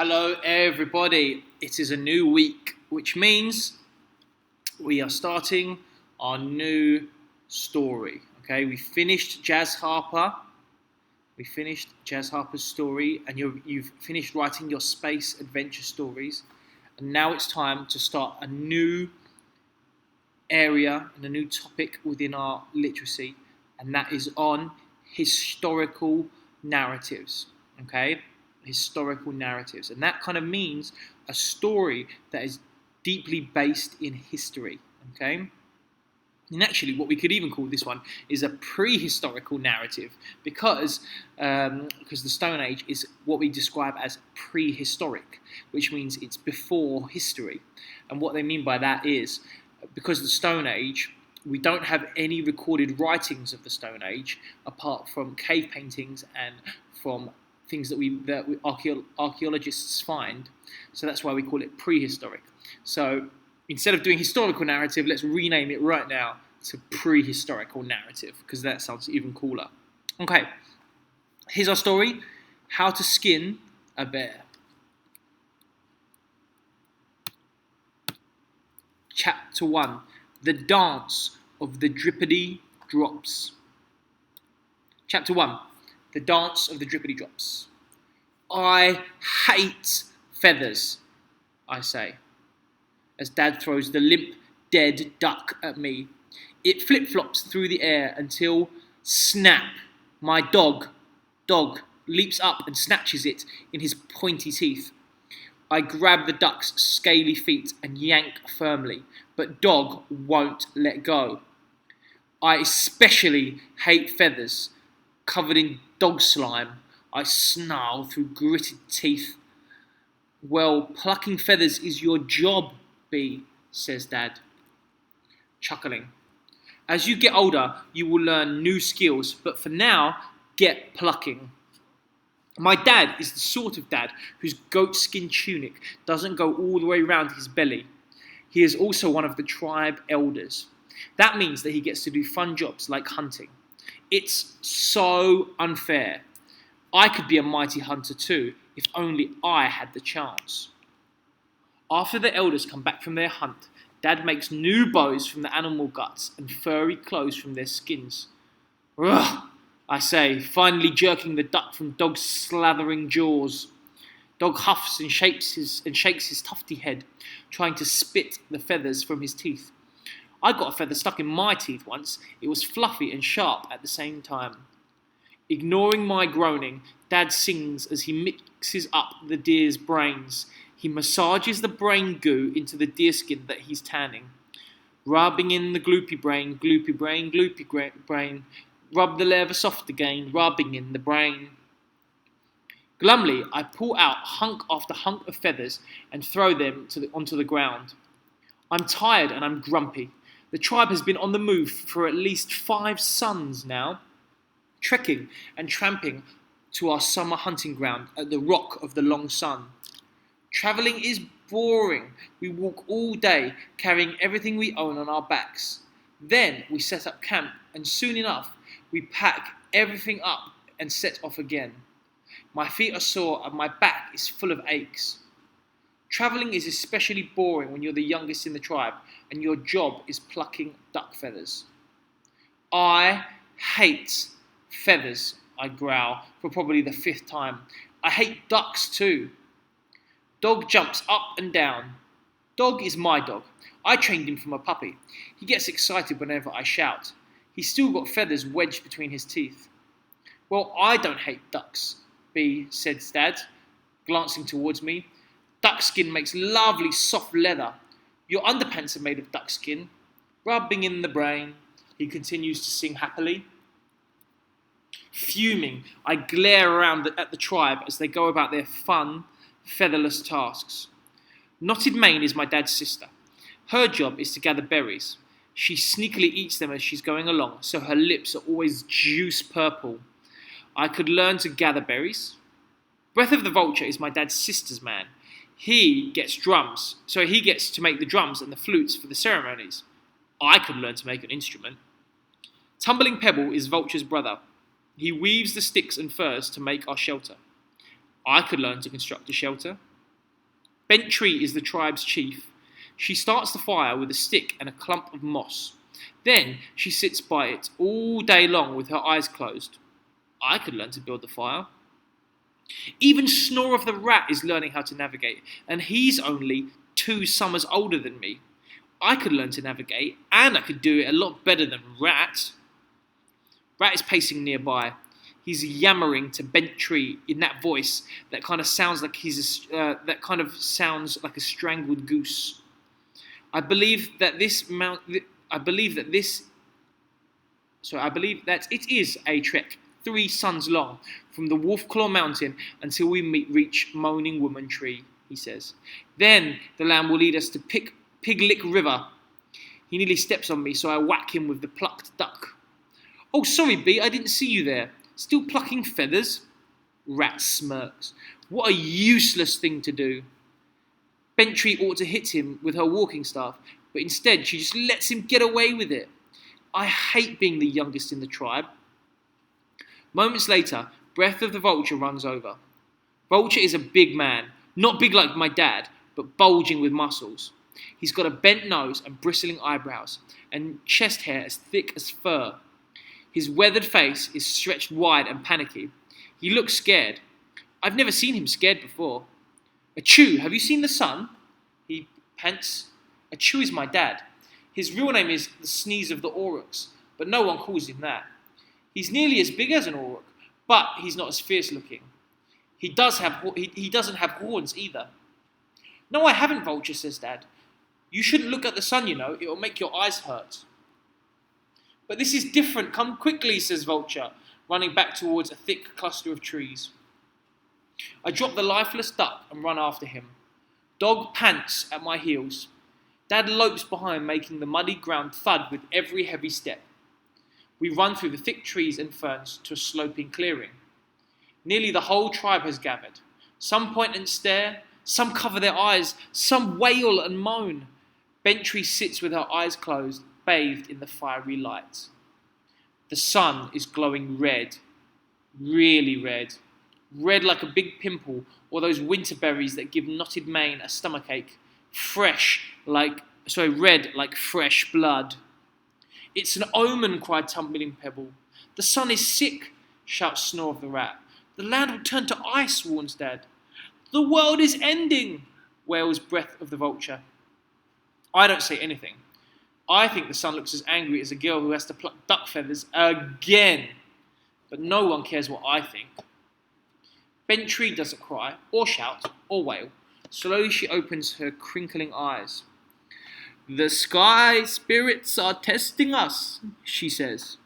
Hello, everybody. It is a new week, which means we are starting our new story. Okay, we finished Jazz Harper. We finished Jazz Harper's story, and you've finished writing your space adventure stories. And now it's time to start a new area and a new topic within our literacy, and that is on historical narratives. Okay, historical narratives, and that kind of means a story that is deeply based in history. Okay, and actually, what we could even call this one is a prehistorical narrative because the Stone Age is what we describe as prehistoric, which means it's before history. And what they mean by that is because of the Stone Age, we don't have any recorded writings of the Stone Age apart from cave paintings and from things that archaeologists find. So that's why we call it prehistoric. So instead of doing historical narrative, let's rename it right now to prehistorical narrative because that sounds even cooler. Okay, here's our story: How to Skin a Bear. Chapter 1: The Dance of the Drippity Drops. Chapter 1: The Dance of the Drippity Drops. I hate feathers, I say, as Dad throws the limp, dead duck at me. It flip-flops through the air until, snap, my dog, leaps up and snatches it in his pointy teeth. I grab the duck's scaly feet and yank firmly, but dog won't let go. I especially hate feathers. Covered in dog slime, I snarl through gritted teeth. Well, plucking feathers is your job, Bee, says Dad, chuckling. As you get older, you will learn new skills, but for now, get plucking. My dad is the sort of dad whose goatskin tunic doesn't go all the way around his belly. He is also one of the tribe elders. That means that he gets to do fun jobs like hunting. It's so unfair. I could be a mighty hunter too, if only I had the chance. After the elders come back from their hunt, Dad makes new bows from the animal guts and furry clothes from their skins. Ugh, I say, finally jerking the duck from Dog's slathering jaws. Dog huffs and shakes his tufty head, trying to spit the feathers from his teeth. I got a feather stuck in my teeth once. It was fluffy and sharp at the same time. Ignoring my groaning, Dad sings as he mixes up the deer's brains. He massages the brain goo into the deerskin that he's tanning. Rubbing in the gloopy brain, gloopy brain, gloopy brain. Rub the leather soft again, rubbing in the brain. Glumly, I pull out hunk after hunk of feathers and throw them onto the ground. I'm tired and I'm grumpy. The tribe has been on the move for at least 5 suns now, trekking and tramping to our summer hunting ground at the Rock of the Long Sun. Travelling is boring. We walk all day, carrying everything we own on our backs. Then we set up camp, and soon enough, we pack everything up and set off again. My feet are sore and my back is full of aches. Travelling is especially boring when you're the youngest in the tribe and your job is plucking duck feathers. I hate feathers, I growl for probably the 5th time. I hate ducks too. Dog jumps up and down. Dog is my dog. I trained him from a puppy. He gets excited whenever I shout. He's still got feathers wedged between his teeth. Well, I don't hate ducks, Bee, says Dad, glancing towards me. Duck skin makes lovely soft leather. Your underpants are made of duck skin. Rubbing in the brain, he continues to sing happily. Fuming, I glare around at the tribe as they go about their fun, featherless tasks. Knotted Mane is my dad's sister. Her job is to gather berries. She sneakily eats them as she's going along, so her lips are always juice purple. I could learn to gather berries. Breath of the Vulture is my dad's sister's man. He gets drums, so he gets to make the drums and the flutes for the ceremonies. I could learn to make an instrument. Tumbling Pebble is Vulture's brother. He weaves the sticks and furs to make our shelter. I could learn to construct a shelter. Bentry is the tribe's chief. She starts the fire with a stick and a clump of moss. Then she sits by it all day long with her eyes closed. I could learn to build the fire. Even Snore of the rat is learning how to navigate, and he's only 2 summers older than me. I could learn to navigate, and I could do it a lot better than Rat. Rat is pacing nearby. He's yammering to Bentry in that voice that kind of sounds like a strangled goose. I believe that it is a trek 3 suns long from the Wolfclaw Mountain until we reach Moaning Woman Tree, he says. Then the land will lead us to Piglick River. He nearly steps on me, so I whack him with the plucked duck. Oh, sorry, B, I didn't see you there. Still plucking feathers? Rat smirks. What a useless thing to do. Bentry ought to hit him with her walking staff, but instead she just lets him get away with it. I hate being the youngest in the tribe. Moments later, Breath of the Vulture runs over. Vulture is a big man, not big like my dad, but bulging with muscles. He's got a bent nose and bristling eyebrows, and chest hair as thick as fur. His weathered face is stretched wide and panicky. He looks scared. I've never seen him scared before. Achoo, have you seen the sun? He pants. Achoo is my dad. His real name is the Sneeze of the Aurochs, but no one calls him that. He's nearly as big as an Auroch, but he's not as fierce looking. He doesn't have horns either. No, I haven't, Vulture, says Dad. You shouldn't look at the sun, you know. It will make your eyes hurt. But this is different. Come quickly, says Vulture, running back towards a thick cluster of trees. I drop the lifeless duck and run after him. Dog pants at my heels. Dad lopes behind, making the muddy ground thud with every heavy step. We run through the thick trees and ferns to a sloping clearing. Nearly the whole tribe has gathered. Some point and stare, some cover their eyes, some wail and moan. Bentry sits with her eyes closed, bathed in the fiery light. The sun is glowing red, really red. Red like a big pimple, or those winter berries that give knotted mane a stomachache. Red like fresh blood. It's an omen, cried Tumbling Pebble. The sun is sick, shouts Snore of the rat. The land will turn to ice, warns Dad. The world is ending, wails Breath of the Vulture. I don't say anything. I think the sun looks as angry as a girl who has to pluck duck feathers again. But no one cares what I think. Bentry doesn't cry, or shout, or wail. Slowly she opens her crinkling eyes. The sky spirits are testing us, she says.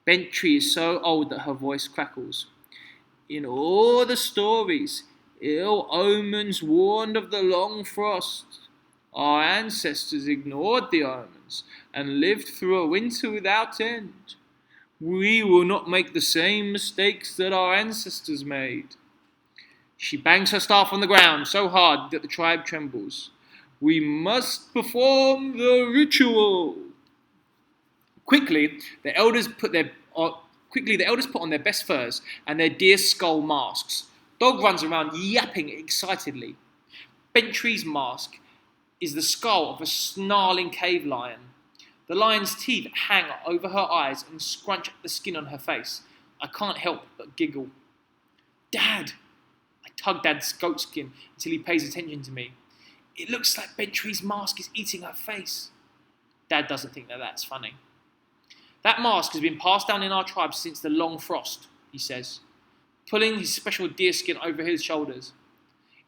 Bentry is so old that her voice crackles. In all the stories, ill omens warned of the long frost. Our ancestors ignored the omens and lived through a winter without end. We will not make the same mistakes that our ancestors made. She bangs her staff on the ground so hard that the tribe trembles. We must perform the ritual. Quickly, the elders put on their best furs and their deer skull masks. Dog runs around yapping excitedly. Bentry's mask is the skull of a snarling cave lion. The lion's teeth hang over her eyes and scrunch the skin on her face. I can't help but giggle. Dad! I tug Dad's goat skin until he pays attention to me. It looks like Bentry's mask is eating her face. Dad doesn't think that that's funny. That mask has been passed down in our tribe since the long frost, he says, pulling his special deer skin over his shoulders.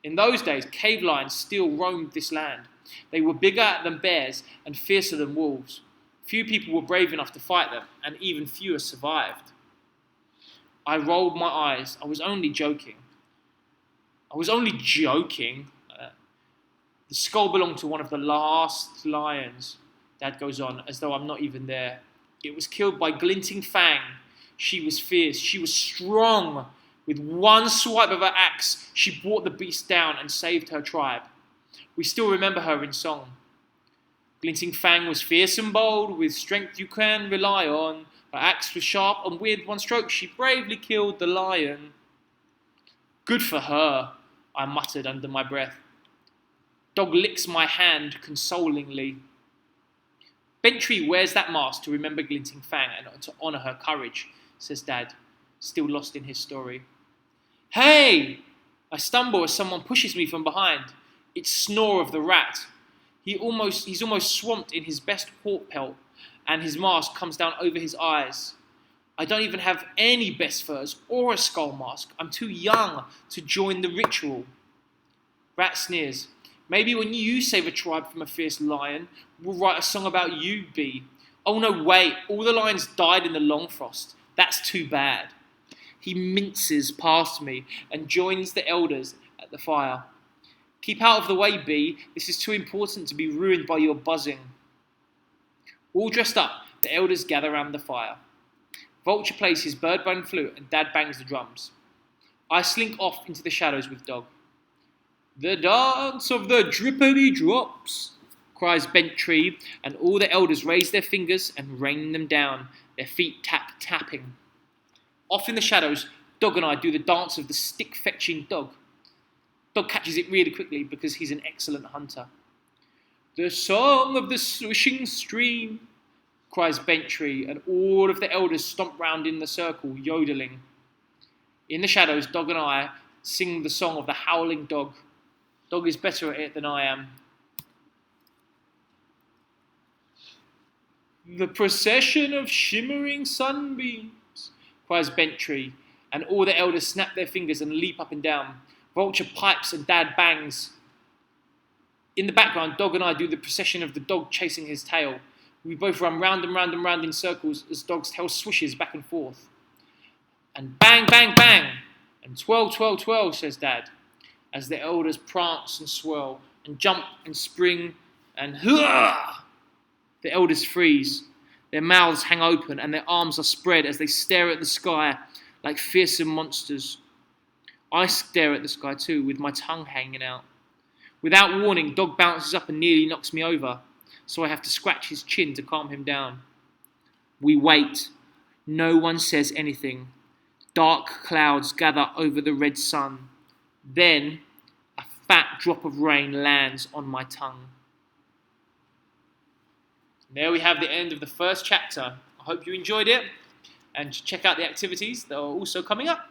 In those days, cave lions still roamed this land. They were bigger than bears and fiercer than wolves. Few people were brave enough to fight them, and even fewer survived. I rolled my eyes. I was only joking. The skull belonged to one of the last lions, Dad goes on, as though I'm not even there. It was killed by Glinting Fang. She was fierce. She was strong. With one swipe of her axe, she brought the beast down and saved her tribe. We still remember her in song. Glinting Fang was fierce and bold, with strength you can rely on. Her axe was sharp, and with one stroke she bravely killed the lion. Good for her, I muttered under my breath. Dog licks my hand consolingly. Bentrey wears that mask to remember Glinting Fang and to honour her courage, says Dad, still lost in his story. Hey! I stumble as someone pushes me from behind. It's Snore of the Rat. He's almost swamped in his best hawk pelt, and his mask comes down over his eyes. I don't even have any best furs or a skull mask. I'm too young to join the ritual. Rat sneers. Maybe when you save a tribe from a fierce lion, we'll write a song about you, Bee. Oh no, wait, all the lions died in the long frost. That's too bad. He minces past me and joins the elders at the fire. Keep out of the way, Bee. This is too important to be ruined by your buzzing. All dressed up, the elders gather around the fire. Vulture plays his bird-bone flute and Dad bangs the drums. I slink off into the shadows with Dog. The dance of the drippity drops, cries Bentrey, and all the elders raise their fingers and rain them down, their feet tapping. Off in the shadows, Dog and I do the dance of the stick-fetching dog. Dog catches it really quickly because he's an excellent hunter. The song of the swishing stream, cries Bentrey, and all of the elders stomp round in the circle, yodeling. In the shadows, Dog and I sing the song of the howling dog. Dog is better at it than I am. The procession of shimmering sunbeams, cries Bentrey, and all the elders snap their fingers and leap up and down. Vulture pipes and Dad bangs. In the background, Dog and I do the procession of the dog chasing his tail. We both run round and round and round in circles as Dog's tail swishes back and forth. And bang, bang, bang, and twirl, twirl, twirl, says Dad, as the elders prance and swirl, and jump and spring, and hurrah! The elders freeze. Their mouths hang open, and their arms are spread as they stare at the sky like fearsome monsters. I stare at the sky too, with my tongue hanging out. Without warning, Dog bounces up and nearly knocks me over, so I have to scratch his chin to calm him down. We wait. No one says anything. Dark clouds gather over the red sun. Then, a fat drop of rain lands on my tongue. There we have the end of the first chapter. I hope you enjoyed it, and check out the activities that are also coming up.